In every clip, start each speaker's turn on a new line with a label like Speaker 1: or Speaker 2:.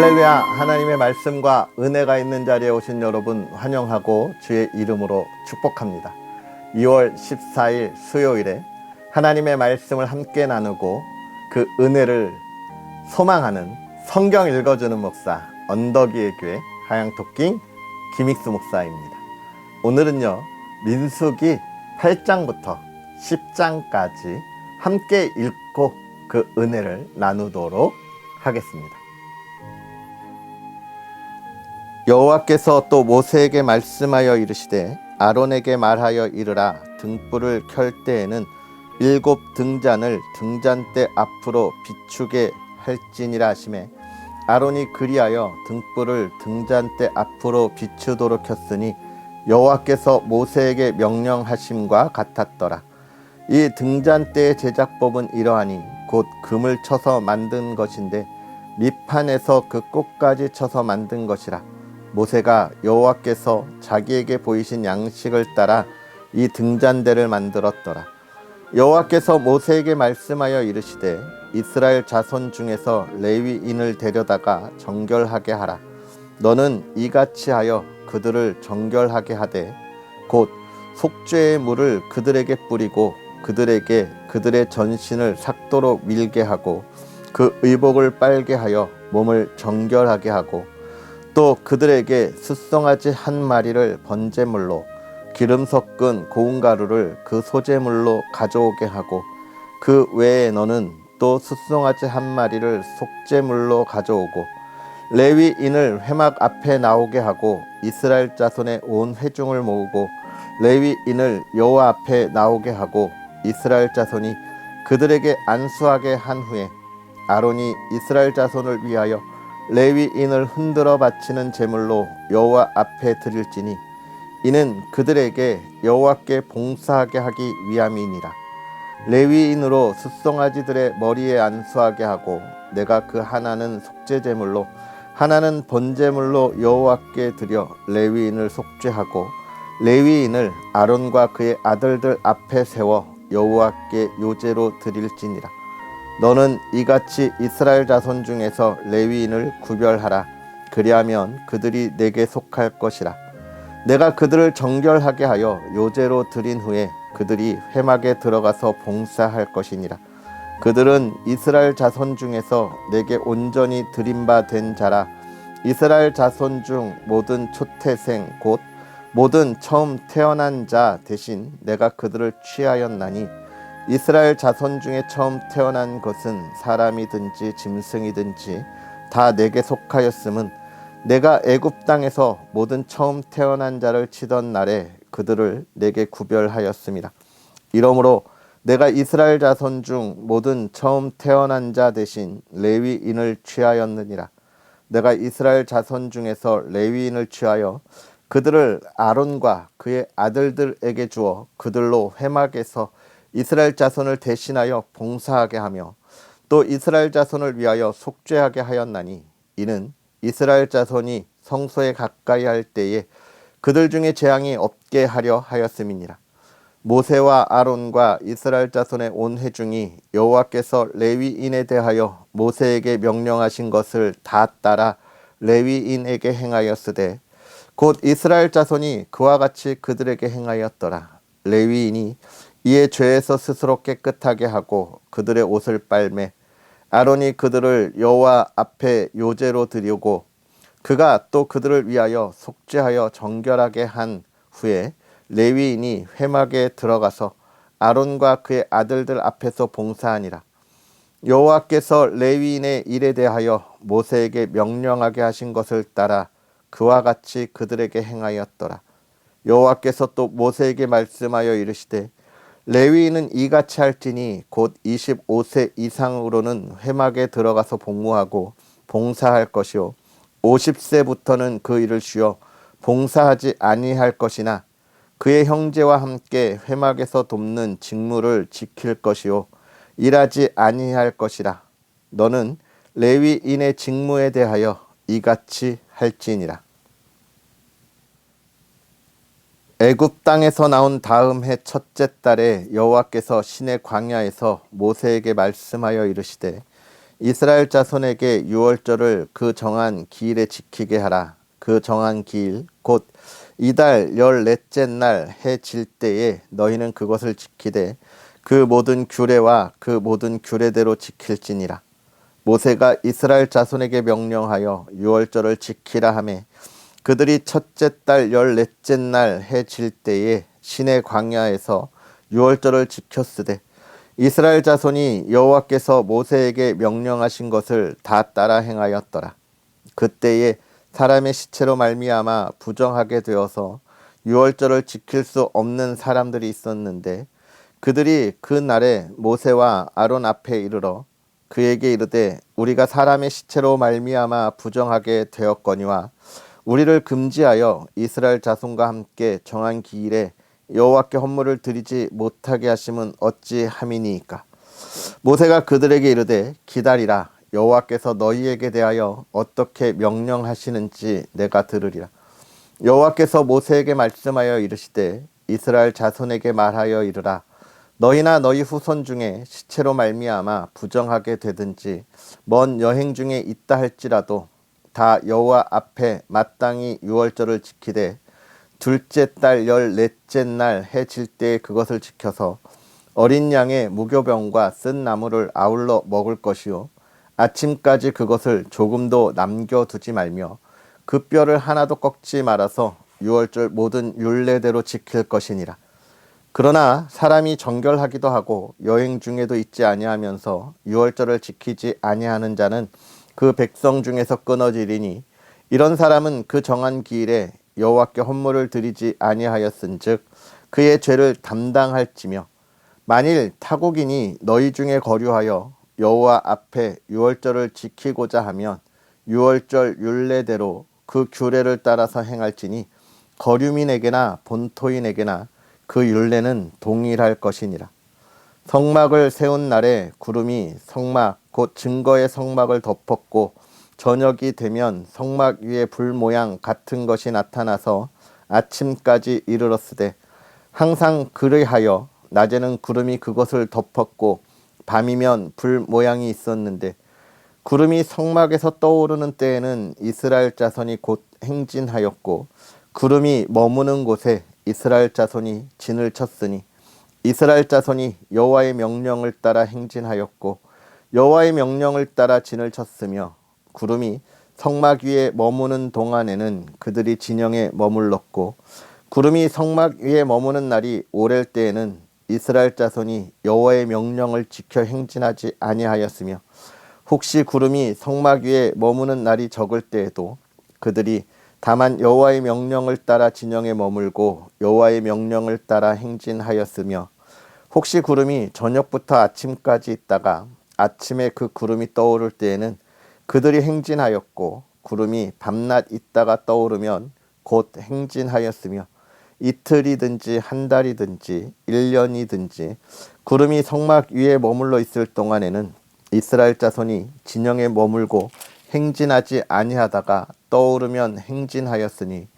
Speaker 1: 할렐루야. 하나님의 말씀과 은혜가 있는 자리에 오신 여러분 환영하고 주의 이름으로 축복합니다. 2월 14일 수요일에 하나님의 말씀을 함께 나누고 그 은혜를 소망하는 성경 읽어주는 목사 언덕이의 교회 하양토킹 김익수 목사입니다. 오늘은요 민수기 8장부터 10장까지 함께 읽고 그 은혜를 나누도록 하겠습니다. 여호와께서 또 모세에게 말씀하여 이르시되 아론에게 말하여 이르라. 등불을 켤 때에는 7 등잔을 등잔대 앞으로 비추게 할지니라 하시매 아론이 그리하여 등불을 등잔대 앞으로 비추도록 켰으니 여호와께서 모세에게 명령하심과 같았더라. 이 등잔대의 제작법은 이러하니 곧 금을 쳐서 만든 것인데 밑판에서 그 꼭까지 쳐서 만든 것이라. 모세가 여호와께서 자기에게 보이신 양식을 따라 이 등잔대를 만들었더라. 여호와께서 모세에게 말씀하여 이르시되 이스라엘 자손 중에서 레위인을 데려다가 정결하게 하라. 너는 이같이 하여 그들을 정결하게 하되 곧 속죄의 물을 그들에게 뿌리고 그들에게 그들의 전신을 삭도로 밀게 하고 그 의복을 빨게 하여 몸을 정결하게 하고 또 그들에게 숫송아지 1마리를 번제물로 기름 섞은 고운 가루를 그 소제물로 가져오게 하고 그 외에 너는 또 숫송아지 1마리를 속제물로 가져오고 레위인을 회막 앞에 나오게 하고 이스라엘 자손의 온 회중을 모으고 레위인을 여호와 앞에 나오게 하고 이스라엘 자손이 그들에게 안수하게 한 후에 아론이 이스라엘 자손을 위하여 레위인을 흔들어 바치는 제물로 여호와 앞에 드릴지니 이는 그들에게 여호와께 봉사하게 하기 위함이니라. 레위인으로 숫송아지들의 머리에 안수하게 하고 내가 그 하나는 속죄 제물로 하나는 번제물로 여호와께 드려 레위인을 속죄하고 레위인을 아론과 그의 아들들 앞에 세워 여호와께 요제로 드릴지니라. 너는 이같이 이스라엘 자손 중에서 레위인을 구별하라. 그리하면 그들이 내게 속할 것이라. 내가 그들을 정결하게 하여 요제로 드린 후에 그들이 회막에 들어가서 봉사할 것이니라. 그들은 이스라엘 자손 중에서 내게 온전히 드린 바 된 자라. 이스라엘 자손 중 모든 초태생 곧 모든 처음 태어난 자 대신 내가 그들을 취하였나니 이스라엘 자손 중에 처음 태어난 것은 사람이든지 짐승이든지 다 내게 속하였음은 내가 애굽 땅에서 모든 처음 태어난 자를 치던 날에 그들을 내게 구별하였습니다. 이러므로 내가 이스라엘 자손 중 모든 처음 태어난 자 대신 레위인을 취하였느니라. 내가 이스라엘 자손 중에서 레위인을 취하여 그들을 아론과 그의 아들들에게 주어 그들로 회막에서 이스라엘 자손을 대신하여 봉사하게 하며 또 이스라엘 자손을 위하여 속죄하게 하였나니 이는 이스라엘 자손이 성소에 가까이 할 때에 그들 중에 재앙이 없게 하려 하였음이니라. 모세와 아론과 이스라엘 자손의 온 회중이 여호와께서 레위인에 대하여 모세에게 명령하신 것을 다 따라 레위인에게 행하였으되 곧 이스라엘 자손이 그와 같이 그들에게 행하였더라. 레위인이 이에 죄에서 스스로 깨끗하게 하고 그들의 옷을 빨매 아론이 그들을 여호와 앞에 요제로 드리고 그가 또 그들을 위하여 속죄하여 정결하게 한 후에 레위인이 회막에 들어가서 아론과 그의 아들들 앞에서 봉사하니라. 여호와께서 레위인의 일에 대하여 모세에게 명령하게 하신 것을 따라 그와 같이 그들에게 행하였더라. 여호와께서 또 모세에게 말씀하여 이르시되 레위인은 이같이 할지니 곧 25세 이상으로는 회막에 들어가서 복무하고 봉사할 것이요 50세부터는 그 일을 쉬어 봉사하지 아니할 것이나 그의 형제와 함께 회막에서 돕는 직무를 지킬 것이요 일하지 아니할 것이라. 너는 레위인의 직무에 대하여 이같이 할지니라. 애굽 땅에서 나온 다음 해 첫째 달에 여호와께서 시내 광야에서 모세에게 말씀하여 이르시되 이스라엘 자손에게 유월절을 그 정한 기일에 지키게 하라. 그 정한 기일 곧 이달 14째 날 해 질 때에 너희는 그것을 지키되 그 모든 규례와 그 모든 규례대로 지킬지니라. 모세가 이스라엘 자손에게 명령하여 유월절을 지키라 하매 그들이 첫째 달 14째 날 해 질 때에 시내 광야에서 유월절을 지켰으되 이스라엘 자손이 여호와께서 모세에게 명령하신 것을 다 따라 행하였더라. 그때에 사람의 시체로 말미암아 부정하게 되어서 유월절을 지킬 수 없는 사람들이 있었는데 그들이 그 날에 모세와 아론 앞에 이르러 그에게 이르되 우리가 사람의 시체로 말미암아 부정하게 되었거니와 우리를 금지하여 이스라엘 자손과 함께 정한 기일에 여호와께 헌물을 드리지 못하게 하심은 어찌함이니이까. 모세가 그들에게 이르되 기다리라. 여호와께서 너희에게 대하여 어떻게 명령하시는지 내가 들으리라. 여호와께서 모세에게 말씀하여 이르시되 이스라엘 자손에게 말하여 이르라. 너희나 너희 후손 중에 시체로 말미암아 부정하게 되든지 먼 여행 중에 있다 할지라도 다 여호와 앞에 마땅히 유월절을 지키되 둘째 달 14째 날 해 질 때에 그것을 지켜서 어린 양의 무교병과 쓴 나물을 아울러 먹을 것이요 아침까지 그것을 조금도 남겨두지 말며 그 뼈를 하나도 꺾지 말아서 유월절 모든 율례대로 지킬 것이니라. 그러나 사람이 정결하기도 하고 여행 중에도 있지 아니하면서 유월절을 지키지 아니하는 자는 그 백성 중에서 끊어지리니 이런 사람은 그 정한 기일에 여호와께 헌물을 드리지 아니하였은즉 그의 죄를 담당할지며 만일 타국인이 너희 중에 거류하여 여호와 앞에 유월절을 지키고자 하면 유월절 율례대로 그 규례를 따라서 행할지니 거류민에게나 본토인에게나 그 율례는 동일할 것이니라. 성막을 세운 날에 구름이 성막 곧 증거의 성막을 덮었고 저녁이 되면 성막 위에 불 모양 같은 것이 나타나서 아침까지 이르렀으되 항상 그리하여 낮에는 구름이 그것을 덮었고 밤이면 불 모양이 있었는데 구름이 성막에서 떠오르는 때에는 이스라엘 자손이 곧 행진하였고 구름이 머무는 곳에 이스라엘 자손이 진을 쳤으니 이스라엘 자손이 여호와의 명령을 따라 행진하였고 여호와의 명령을 따라 진을 쳤으며 구름이 성막 위에 머무는 동안에는 그들이 진영에 머물렀고 구름이 성막 위에 머무는 날이 오랠 때에는 이스라엘 자손이 여호와의 명령을 지켜 행진하지 아니하였으며 혹시 구름이 성막 위에 머무는 날이 적을 때에도 그들이 다만 여호와의 명령을 따라 진영에 머물고 여호와의 명령을 따라 행진하였으며 혹시 구름이 저녁부터 아침까지 있다가 아침에 그 구름이 떠오를 때에는 그들이 행진하였고 구름이 밤낮 있다가 떠오르면 곧 행진하였으며 이틀이든지 한 달이든지 1년이든지 구름이 성막 위에 머물러 있을 동안에는 이스라엘 자손이 진영에 머물고 행진하지 아니하다가 떠오르면 행진하였으니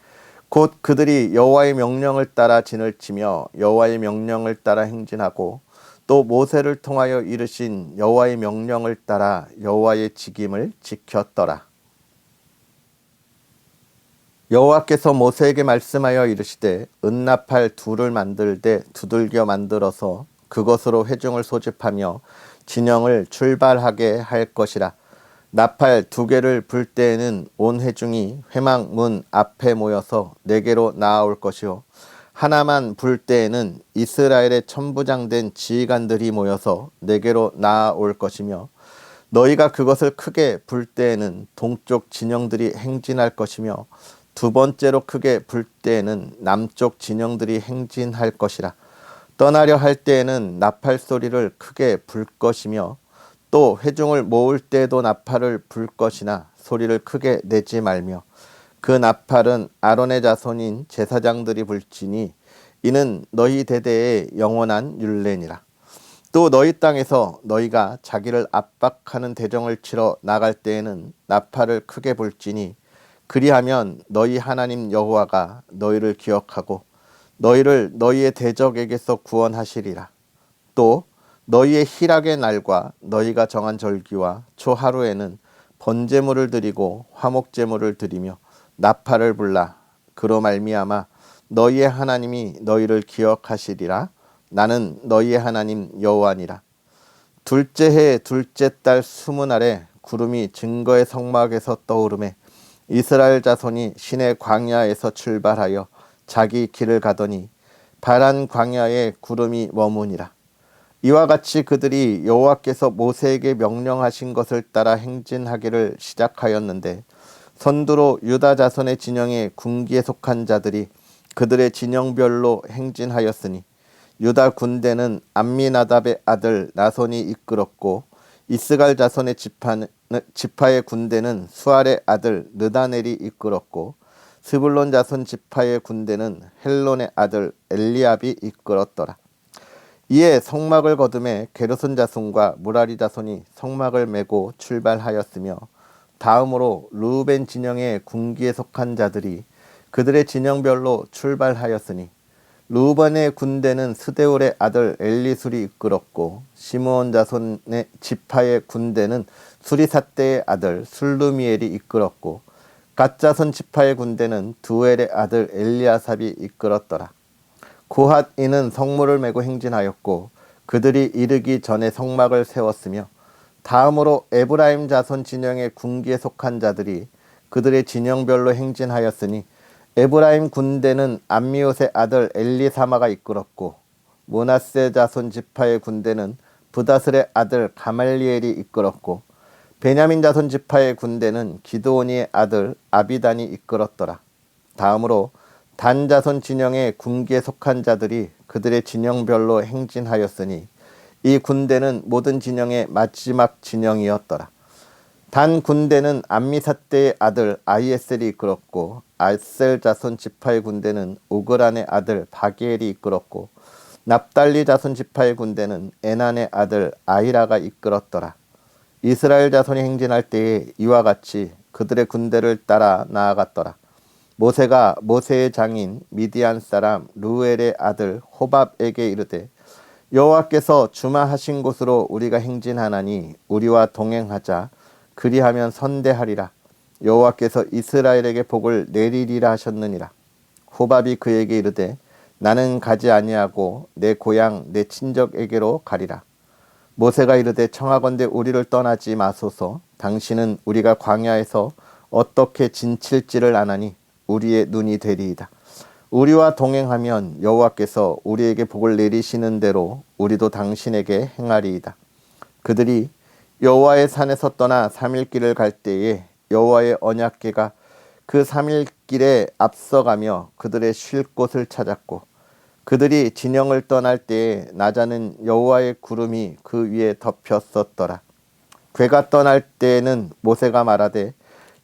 Speaker 1: 곧 그들이 여호와의 명령을 따라 진을 치며 여호와의 명령을 따라 행진하고 또 모세를 통하여 이르신 여호와의 명령을 따라 여호와의 직임을 지켰더라. 여호와께서 모세에게 말씀하여 이르시되 은나팔 둘을 만들되 두들겨 만들어서 그것으로 회중을 소집하며 진영을 출발하게 할 것이라. 나팔 2개를 불 때에는 온 회중이 회막 문 앞에 모여서 내게로 나아올 것이요 하나만 불 때에는 이스라엘의 천부장된 지휘관들이 모여서 내게로 나아올 것이며 너희가 그것을 크게 불 때에는 동쪽 진영들이 행진할 것이며 2번째로 크게 불 때에는 남쪽 진영들이 행진할 것이라. 떠나려 할 때에는 나팔 소리를 크게 불 것이며 또 회중을 모을 때에도 나팔을 불 것이나 소리를 크게 내지 말며 그 나팔은 아론의 자손인 제사장들이 불지니 이는 너희 대대의 영원한 율례니라. 또 너희 땅에서 너희가 자기를 압박하는 대적을 치러 나갈 때에는 나팔을 크게 불지니 그리하면 너희 하나님 여호와가 너희를 기억하고 너희를 너희의 대적에게서 구원하시리라. 또 너희의 희락의 날과 너희가 정한 절기와 초하루에는 번제물을 드리고 화목제물을 드리며 나팔을 불라. 그로 말미암아 너희의 하나님이 너희를 기억하시리라. 나는 너희의 하나님 여호와니라. 둘째 해 둘째 달 20날에 구름이 증거의 성막에서 떠오르매 이스라엘 자손이 시내 광야에서 출발하여 자기 길을 가더니 파란 광야에 구름이 머무니라. 이와 같이 그들이 여호와께서 모세에게 명령하신 것을 따라 행진하기를 시작하였는데 선두로 유다 자손의 진영에 군기에 속한 자들이 그들의 진영별로 행진하였으니 유다 군대는 암미나답의 아들 나손이 이끌었고 이스갈 자손의 지파의 군대는 수알의 아들 느다넬이 이끌었고 스불론 자손 지파의 군대는 헬론의 아들 엘리압이 이끌었더라. 이에 성막을 거두매 게르손 자손과 무라리 자손이 성막을 메고 출발하였으며 다음으로 르우벤 진영의 군기에 속한 자들이 그들의 진영별로 출발하였으니 르우벤의 군대는 스데울의 아들 엘리술이 이끌었고 시므온 자손의 지파의 군대는 수리삿대의 아들 술루미엘이 이끌었고 갓 자손 지파의 군대는 두엘의 아들 엘리아삽이 이끌었더라. 고핫인은 성물을 메고 행진하였고 그들이 이르기 전에 성막을 세웠으며 다음으로 에브라임 자손 진영의 군기에 속한 자들이 그들의 진영별로 행진하였으니 에브라임 군대는 암미옷의 아들 엘리사마가 이끌었고 므낫세 자손 지파의 군대는 부다슬의 아들 가말리엘이 이끌었고 베냐민 자손 지파의 군대는 기드오니의 아들 아비단이 이끌었더라. 다음으로 단 자손 진영의 군기에 속한 자들이 그들의 진영별로 행진하였으니 이 군대는 모든 진영의 마지막 진영이었더라. 단 군대는 암미삿대의 아들 아히에셀이 이끌었고 아셀 자손 지파의 군대는 오그란의 아들 바기엘이 이끌었고 납달리 자손 지파의 군대는 에난의 아들 아히라가 이끌었더라. 이스라엘 자손이 행진할 때에 이와 같이 그들의 군대를 따라 나아갔더라. 모세가 모세의 장인 미디안 사람 루엘의 아들 호밥에게 이르되 여호와께서 주마하신 곳으로 우리가 행진하나니 우리와 동행하자. 그리하면 선대하리라. 여호와께서 이스라엘에게 복을 내리리라 하셨느니라. 호밥이 그에게 이르되 나는 가지 아니하고 내 고향 내 친족에게로 가리라. 모세가 이르되 청하건대 우리를 떠나지 마소서. 당신은 우리가 광야에서 어떻게 진칠지를 아나니 우리의 눈이 되리이다. 우리와 동행하면 여호와께서 우리에게 복을 내리시는 대로 우리도 당신에게 행하리이다. 그들이 여호와의 산에서 떠나 3일 길을 갈 때에 여호와의 언약궤가 그 3일 길에 앞서가며 그들의 쉴 곳을 찾았고 그들이 진영을 떠날 때에 낮에는 여호와의 구름이 그 위에 덮였었더라. 궤가 떠날 때에는 모세가 말하되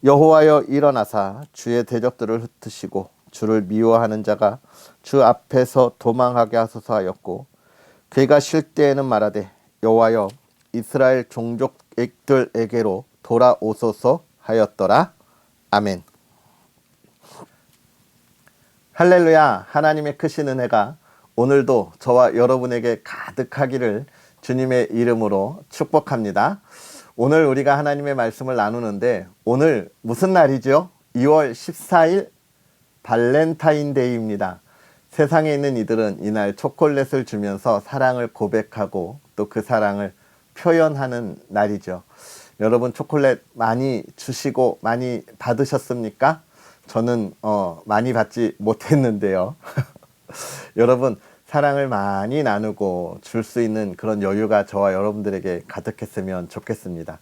Speaker 1: 여호와여 일어나사 주의 대적들을 흩으시고 주를 미워하는 자가 주 앞에서 도망하게 하소서 하였고 궤가 쉴 때에는 말하되 여호와여 이스라엘 종족들에게로 돌아오소서 하였더라. 아멘. 할렐루야. 하나님의 크신 은혜가 오늘도 저와 여러분에게 가득하기를 주님의 이름으로 축복합니다. 오늘 우리가 하나님의 말씀을 나누는데 오늘 무슨 날이죠? 2월 14일 발렌타인데이입니다. 세상에 있는 이들은 이날 초콜릿을 주면서 사랑을 고백하고 또 그 사랑을 표현하는 날이죠. 여러분 초콜릿 많이 주시고 많이 받으셨습니까? 저는 많이 받지 못했는데요. 여러분 사랑을 많이 나누고 줄 수 있는 그런 여유가 저와 여러분들에게 가득했으면 좋겠습니다.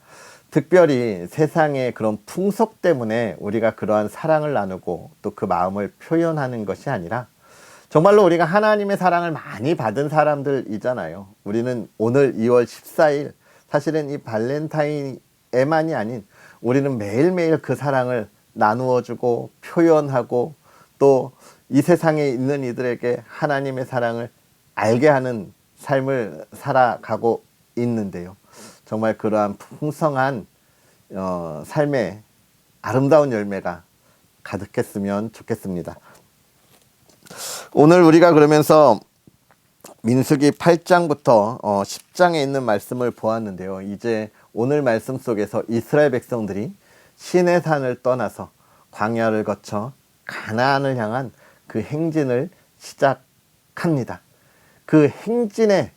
Speaker 1: 특별히 세상의 그런 풍속 때문에 우리가 그러한 사랑을 나누고 또 그 마음을 표현하는 것이 아니라 정말로 우리가 하나님의 사랑을 많이 받은 사람들이잖아요. 우리는 오늘 2월 14일 사실은 이 발렌타인에만이 아닌 우리는 매일매일 그 사랑을 나누어주고 표현하고 또 이 세상에 있는 이들에게 하나님의 사랑을 알게 하는 삶을 살아가고 있는데요. 정말 그러한 풍성한 삶의 아름다운 열매가 가득했으면 좋겠습니다. 오늘 우리가 그러면서 민수기 8장부터 10장에 있는 말씀을 보았는데요. 이제 오늘 말씀 속에서 이스라엘 백성들이 시내산을 떠나서 광야를 거쳐 가나안을 향한 그 행진을 시작합니다. 그 행진의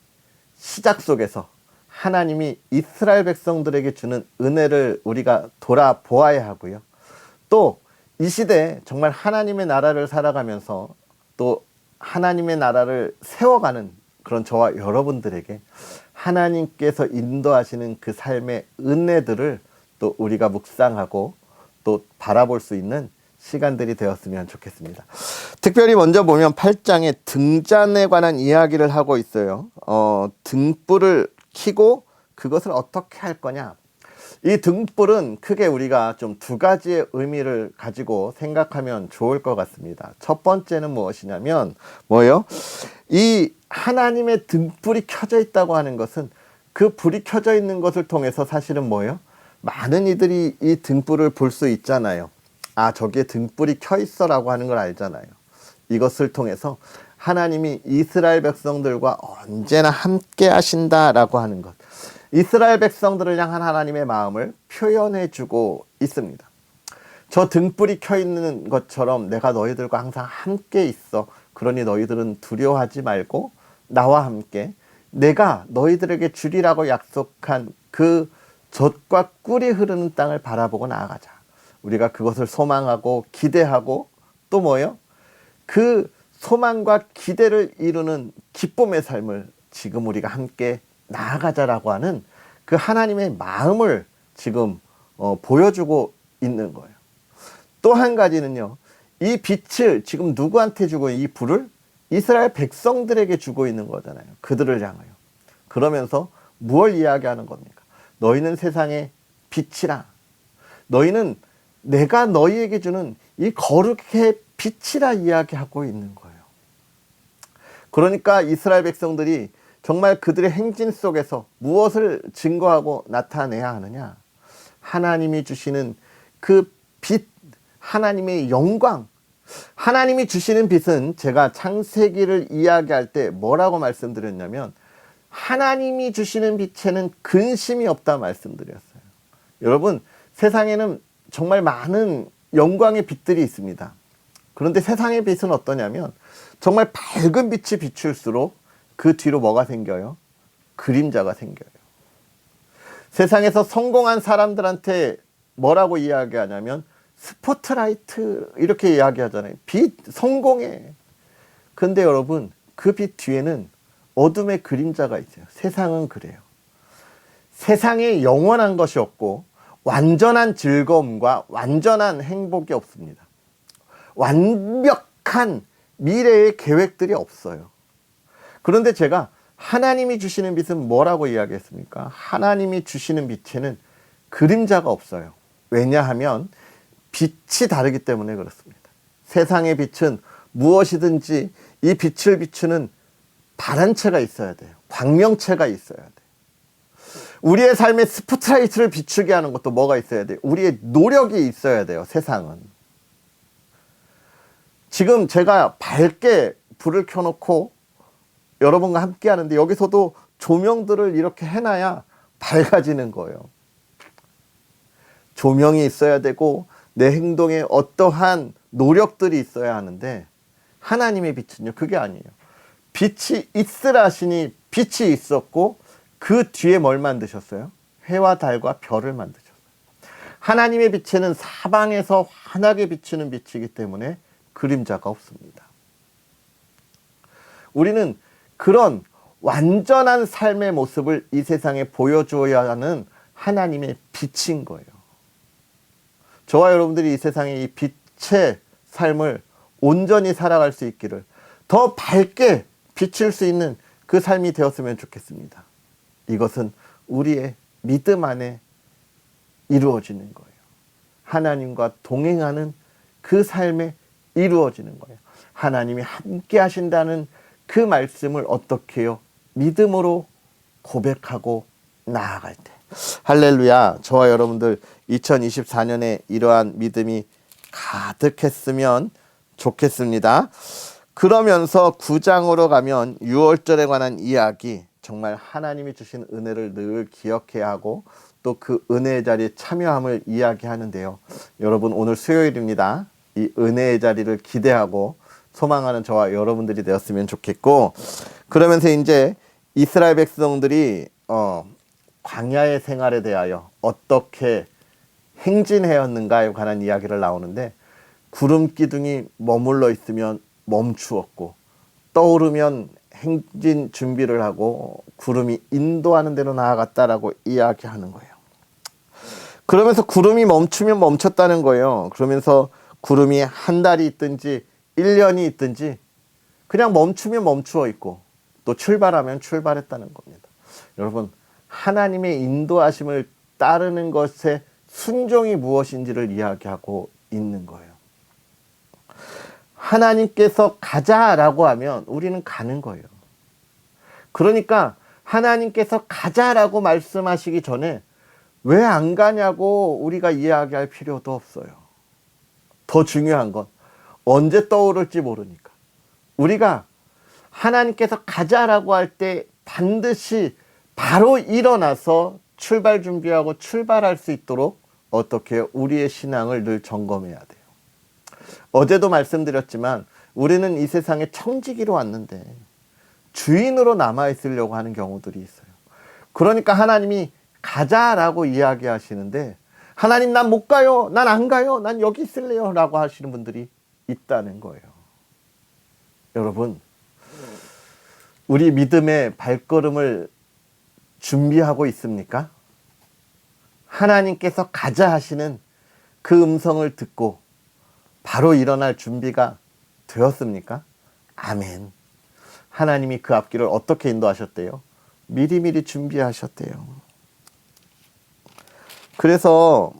Speaker 1: 시작 속에서 하나님이 이스라엘 백성들에게 주는 은혜를 우리가 돌아보아야 하고요. 또 이 시대에 정말 하나님의 나라를 살아가면서 또 하나님의 나라를 세워가는 그런 저와 여러분들에게 하나님께서 인도하시는 그 삶의 은혜들을 또 우리가 묵상하고 또 바라볼 수 있는 시간들이 되었으면 좋겠습니다. 특별히 먼저 보면 8장에 등잔에 관한 이야기를 하고 있어요. 등불을 켜고 그것을 어떻게 할 거냐. 이 등불은 크게 우리가 좀 두 가지의 의미를 가지고 생각하면 좋을 것 같습니다. 첫 번째는 무엇이냐면 뭐예요? 이 하나님의 등불이 켜져 있다고 하는 것은 그 불이 켜져 있는 것을 통해서 사실은 뭐예요? 많은 이들이 이 등불을 볼 수 있잖아요. 아, 저기에 등불이 켜 있어 라고 하는 걸 알잖아요. 이것을 통해서 하나님이 이스라엘 백성들과 언제나 함께 하신다라고 하는 것, 이스라엘 백성들을 향한 하나님의 마음을 표현해 주고 있습니다. 저 등불이 켜 있는 것처럼 내가 너희들과 항상 함께 있어. 그러니 너희들은 두려워하지 말고 나와 함께 내가 너희들에게 주리라고 약속한 그 젖과 꿀이 흐르는 땅을 바라보고 나아가자. 우리가 그것을 소망하고 기대하고 또 뭐예요? 그 소망과 기대를 이루는 기쁨의 삶을 지금 우리가 함께 나아가자라고 하는 그 하나님의 마음을 지금 보여주고 있는 거예요. 또 한 가지는요. 이 빛을 지금 누구한테 주고 이 불을 이스라엘 백성들에게 주고 있는 거잖아요. 그들을 향하여. 그러면서 무엇을 이야기하는 겁니까? 너희는 세상의 빛이라. 너희는 내가 너희에게 주는 이 거룩의 빛이라 이야기하고 있는 거예요. 그러니까 이스라엘 백성들이 정말 그들의 행진 속에서 무엇을 증거하고 나타내야 하느냐? 하나님이 주시는 그 빛, 하나님의 영광. 하나님이 주시는 빛은 제가 창세기를 이야기할 때 뭐라고 말씀드렸냐면 하나님이 주시는 빛에는 근심이 없다 말씀드렸어요. 여러분, 세상에는 정말 많은 영광의 빛들이 있습니다. 그런데 세상의 빛은 어떠냐면 정말 밝은 빛이 비출수록 그 뒤로 뭐가 생겨요? 그림자가 생겨요. 세상에서 성공한 사람들한테 뭐라고 이야기하냐면 스포트라이트 이렇게 이야기하잖아요. 빛, 성공해. 근데 여러분, 그 빛 뒤에는 어둠의 그림자가 있어요. 세상은 그래요. 세상에 영원한 것이 없고 완전한 즐거움과 완전한 행복이 없습니다. 완벽한 미래의 계획들이 없어요. 그런데 제가 하나님이 주시는 빛은 뭐라고 이야기했습니까? 하나님이 주시는 빛에는 그림자가 없어요. 왜냐하면 빛이 다르기 때문에 그렇습니다. 세상의 빛은 무엇이든지 이 빛을 비추는 발한체가 있어야 돼요. 광명체가 있어야 돼요. 우리의 삶에 스포트라이트를 비추게 하는 것도 뭐가 있어야 돼요? 우리의 노력이 있어야 돼요. 세상은. 지금 제가 밝게 불을 켜놓고 여러분과 함께 하는데 여기서도 조명들을 이렇게 해놔야 밝아지는 거예요. 조명이 있어야 되고 내 행동에 어떠한 노력들이 있어야 하는데 하나님의 빛은요, 그게 아니에요. 빛이 있으라 하시니 빛이 있었고 그 뒤에 뭘 만드셨어요? 해와 달과 별을 만드셨어요. 하나님의 빛에는 사방에서 환하게 비추는 빛이기 때문에 그림자가 없습니다. 우리는 그런 완전한 삶의 모습을 이 세상에 보여줘야 하는 하나님의 빛인 거예요. 저와 여러분들이 이 세상에 이 빛의 삶을 온전히 살아갈 수 있기를 더 밝게 비칠 수 있는 그 삶이 되었으면 좋겠습니다. 이것은 우리의 믿음 안에 이루어지는 거예요. 하나님과 동행하는 그 삶에 이루어지는 거예요. 하나님이 함께 하신다는 그 말씀을 어떻게 해요? 믿음으로 고백하고 나아갈 때. 할렐루야. 저와 여러분들 2024년에 이러한 믿음이 가득했으면 좋겠습니다. 그러면서 9장으로 가면 유월절에 관한 이야기, 정말 하나님이 주신 은혜를 늘 기억해야 하고 또 그 은혜의 자리에 참여함을 이야기하는데요. 여러분, 오늘 수요일입니다. 이 은혜의 자리를 기대하고 소망하는 저와 여러분들이 되었으면 좋겠고, 그러면서 이제 이스라엘 백성들이 광야의 생활에 대하여 어떻게 행진해왔는가에 관한 이야기를 나오는데, 구름 기둥이 머물러 있으면 멈추었고 떠오르면 행진 준비를 하고 구름이 인도하는 대로 나아갔다라고 이야기하는 거예요. 그러면서 구름이 멈추면 멈췄다는 거예요. 그러면서 구름이 한 달이 있든지 1년이 있든지 그냥 멈추면 멈추어 있고 또 출발하면 출발했다는 겁니다. 여러분, 하나님의 인도하심을 따르는 것의 순종이 무엇인지를 이야기하고 있는 거예요. 하나님께서 가자라고 하면 우리는 가는 거예요. 그러니까 하나님께서 가자라고 말씀하시기 전에 왜 안 가냐고 우리가 이야기할 필요도 없어요. 더 중요한 건 언제 떠오를지 모르니까 우리가 하나님께서 가자라고 할 때 반드시 바로 일어나서 출발 준비하고 출발할 수 있도록 어떻게 우리의 신앙을 늘 점검해야 돼요. 어제도 말씀드렸지만 우리는 이 세상에 청지기로 왔는데 주인으로 남아있으려고 하는 경우들이 있어요. 그러니까 하나님이 가자라고 이야기하시는데, 하나님 난 못 가요, 난 안 가요, 난 여기 있을래요 라고 하시는 분들이 있다는 거예요. 여러분, 우리 믿음의 발걸음을 준비하고 있습니까? 하나님께서 가자 하시는 그 음성을 듣고 바로 일어날 준비가 되었습니까? 아멘. 하나님이 그 앞길을 어떻게 인도하셨대요? 미리미리 준비하셨대요. 그래서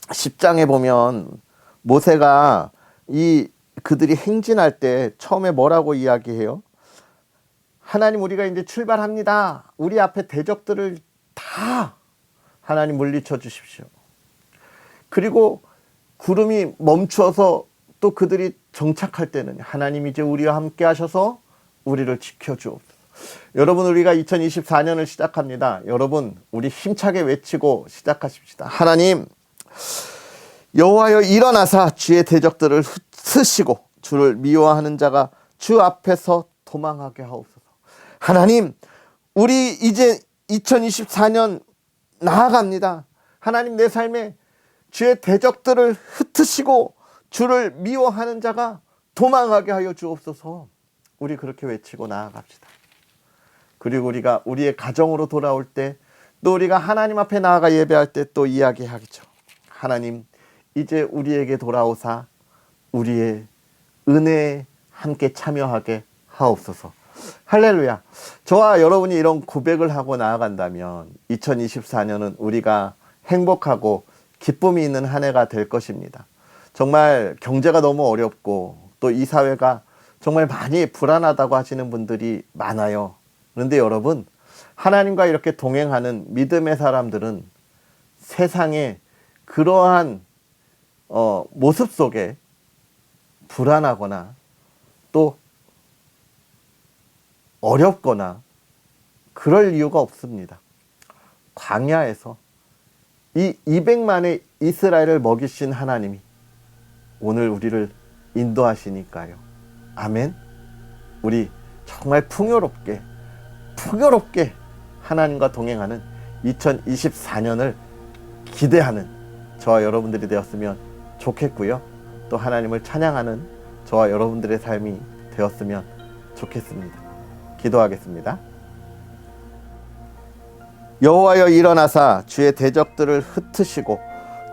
Speaker 1: 10장에 보면 모세가 그들이 행진할 때 처음에 뭐라고 이야기해요? 하나님, 우리가 이제 출발합니다. 우리 앞에 대적들을 다 하나님 물리쳐 주십시오. 그리고 구름이 멈추어서 또 그들이 정착할 때는 하나님 이제 우리와 함께 하셔서 우리를 지켜주옵소서. 여러분, 우리가 2024년을 시작합니다. 여러분, 우리 힘차게 외치고 시작하십시다. 하나님, 여호와여 일어나사 주의 대적들을 흩으시고 주를 미워하는 자가 주 앞에서 도망하게 하옵소서. 하나님, 우리 이제 2024년 나아갑니다. 하나님, 내 삶에 주의 대적들을 흩으시고 주를 미워하는 자가 도망하게 하여 주옵소서. 우리 그렇게 외치고 나아갑시다. 그리고 우리가 우리의 가정으로 돌아올 때, 또 우리가 하나님 앞에 나아가 예배할 때 또 이야기하겠죠. 하나님, 이제 우리에게 돌아오사 우리의 은혜에 함께 참여하게 하옵소서. 할렐루야. 저와 여러분이 이런 고백을 하고 나아간다면 2024년은 우리가 행복하고 기쁨이 있는 한 해가 될 것입니다. 정말 경제가 너무 어렵고 또 이 사회가 정말 많이 불안하다고 하시는 분들이 많아요. 그런데 여러분, 하나님과 이렇게 동행하는 믿음의 사람들은 세상에 그러한 모습 속에 불안하거나 또 어렵거나 그럴 이유가 없습니다. 광야에서 이 200만의 이스라엘을 먹이신 하나님이 오늘 우리를 인도하시니까요. 아멘. 우리 정말 풍요롭게 하나님과 동행하는 2024년을 기대하는 저와 여러분들이 되었으면 좋겠고요. 또 하나님을 찬양하는 저와 여러분들의 삶이 되었으면 좋겠습니다. 기도하겠습니다. 여호와여 일어나사 주의 대적들을 흩으시고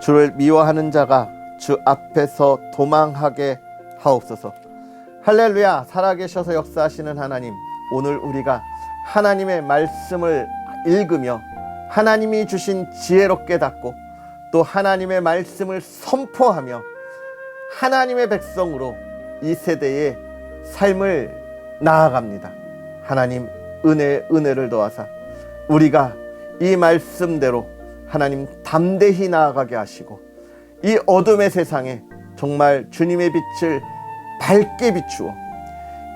Speaker 1: 주를 미워하는 자가 주 앞에서 도망하게 하옵소서. 할렐루야. 살아계셔서 역사하시는 하나님, 오늘 우리가 하나님의 말씀을 읽으며 하나님이 주신 지혜로 깨닫고 또 하나님의 말씀을 선포하며 하나님의 백성으로 이 세대의 삶을 나아갑니다. 하나님, 은혜를 더하사 우리가 이 말씀대로 하나님 담대히 나아가게 하시고 이 어둠의 세상에 정말 주님의 빛을 밝게 비추어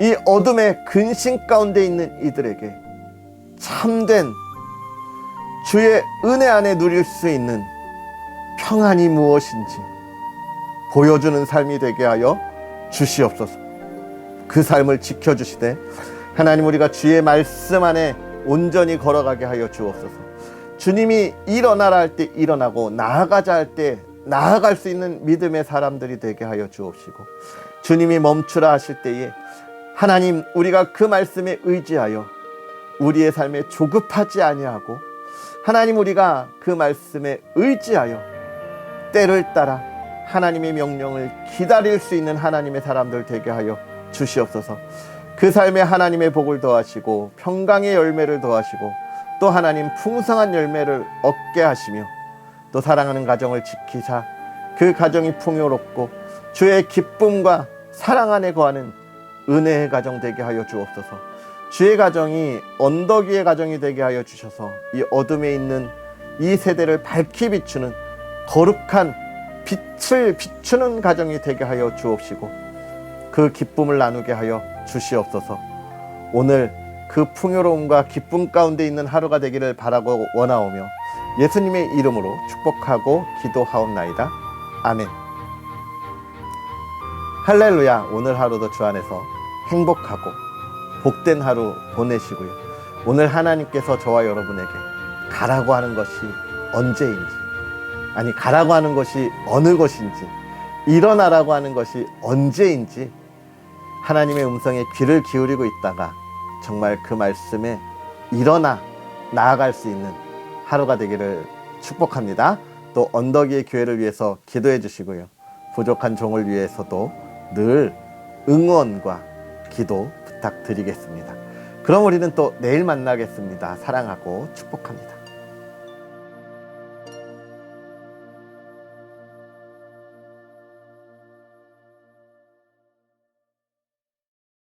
Speaker 1: 이 어둠의 근심 가운데 있는 이들에게 참된 주의 은혜 안에 누릴 수 있는 평안이 무엇인지 보여주는 삶이 되게 하여 주시옵소서. 그 삶을 지켜주시되 하나님, 우리가 주의 말씀 안에 온전히 걸어가게 하여 주옵소서. 주님이 일어나라 할 때 일어나고 나아가자 할 때 나아갈 수 있는 믿음의 사람들이 되게 하여 주옵시고, 주님이 멈추라 하실 때에 하나님, 우리가 그 말씀에 의지하여 우리의 삶에 조급하지 아니하고, 하나님, 우리가 그 말씀에 의지하여 때를 따라 하나님의 명령을 기다릴 수 있는 하나님의 사람들 되게 하여 주시옵소서. 그 삶에 하나님의 복을 더하시고 평강의 열매를 더하시고 또 하나님 풍성한 열매를 얻게 하시며, 또 사랑하는 가정을 지키사 그 가정이 풍요롭고 주의 기쁨과 사랑 안에 거하는 은혜의 가정 되게 하여 주옵소서. 주의 가정이 언덕 위의 가정이 되게 하여 주셔서 이 어둠에 있는 이 세대를 밝히 비추는 거룩한 빛을 비추는 가정이 되게 하여 주옵시고, 그 기쁨을 나누게 하여 주시옵소서. 오늘 그 풍요로움과 기쁨 가운데 있는 하루가 되기를 바라고 원하오며 예수님의 이름으로 축복하고 기도하옵나이다. 아멘. 할렐루야. 오늘 하루도 주 안에서 행복하고 복된 하루 보내시고요. 오늘 하나님께서 저와 여러분에게 가라고 하는 것이 언제인지, 아니 가라고 하는 것이 어느 것인지, 일어나라고 하는 것이 언제인지 하나님의 음성에 귀를 기울이고 있다가 정말 그 말씀에 일어나 나아갈 수 있는 하루가 되기를 축복합니다. 또 언덕 위의 교회를 위해서 기도해 주시고요. 부족한 종을 위해서도 늘 응원과 기도 부탁드리겠습니다. 그럼 우리는 또 내일 만나겠습니다. 사랑하고 축복합니다.